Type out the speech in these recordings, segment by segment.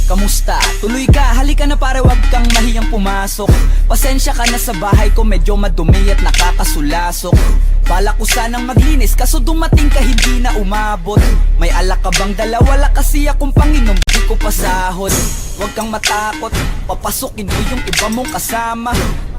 Kamusta? Tuloy ka, halika na pare, wag kang mahiyang pumasok. Pasensya ka na sa bahay ko, medyo madumi at nakakasulasok. Bala ko sanang maglinis, kaso dumating ka hindi na umabot. May alak ka bang dala? Wala kasi akong panginom, di ko pasahod. Wag kang matakot, papasukin mo yung iba mong kasama.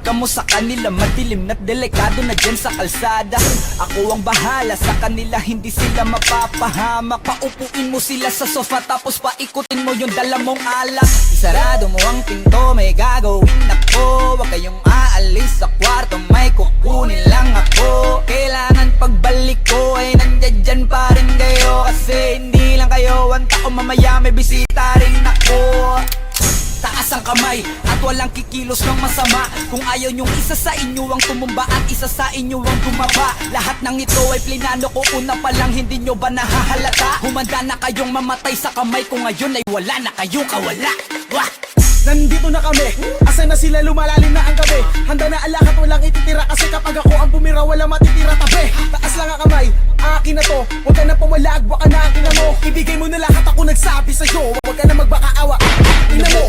Kamo sa kanila, madilim na't delikado na dyan sa kalsada. Ako ang bahala sa kanila, hindi sila mapapahamak. Paupuin mo sila sa sofa, tapos paikutin mo yung dala mong alak. Isarado mo ang pinto, may gagawin ako. Huwag kayong aalis sa kwarto, may kukunin lang ako. Kailangan pagbalik ko ay nandyan dyan pa rin kayo. Kasi hindi lang kayo ang tao, mamaya may bisita rin ako. Taas ang kamay at walang kikilos ng masama. Kung ayaw nyong isa sa inyo ang tumumba at isa sa inyo ang tumaba. Lahat ng ito ay plinano ko, una pa lang, hindi nyo ba nahahalata? Humanda na kayong mamatay sa kamay ko, ngayon ay wala na kayong kawala. Wah! Nandito na kami, asa na sila, lumalalim na ang gabi. Handa na alak at walang ititira, kasi kapag ako ang bumira, wala matitira tabi. Taas lang ang kamay, akin na to, huwag ka na pumalag, baka na akin na mo. Ibigay mo na lahat, ako nagsabi sa'yo, huwag ka na magbakaawa. Ina mo,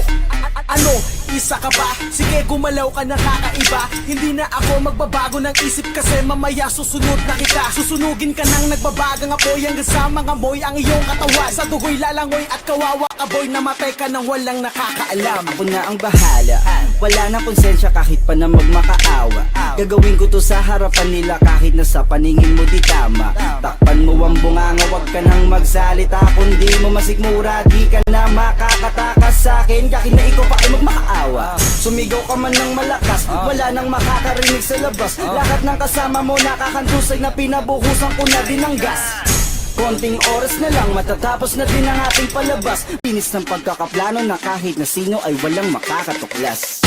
ano, isa ka ba? Sige, gumalaw ka na kakaiba. Hindi na ako magbabago ng isip, kasi mamaya susunod na kita. Susunugin ka ng nagbabagang apoy, hanggang sa mga moy ang iyong katawan. Sa dugoy lalangoy at kawawa ka boy, namatay ka nang walang nakakaalam. Ako na ang bahala, wala nang konsensya kahit pa na magmakaawa. Gagawin ko to sa harapan nila kahit na sa paningin mo di tama. Takpan mo ang bunganga, wag ka nang magsalita. Kung di mo masigmura, di ka na makakatakas sa'kin. Kahit na ikaw pa ay magmakaawa. Sumigaw ka man ng malakas, wala nang makakarinig sa labas. Lahat ng kasama mo nakakantusay na pinabuhusan ko na din ng gas. Konting oras na lang, matatapos na din ang ating palabas. Pinis ng pagkakaplano na kahit na sino ay walang makakatuklas.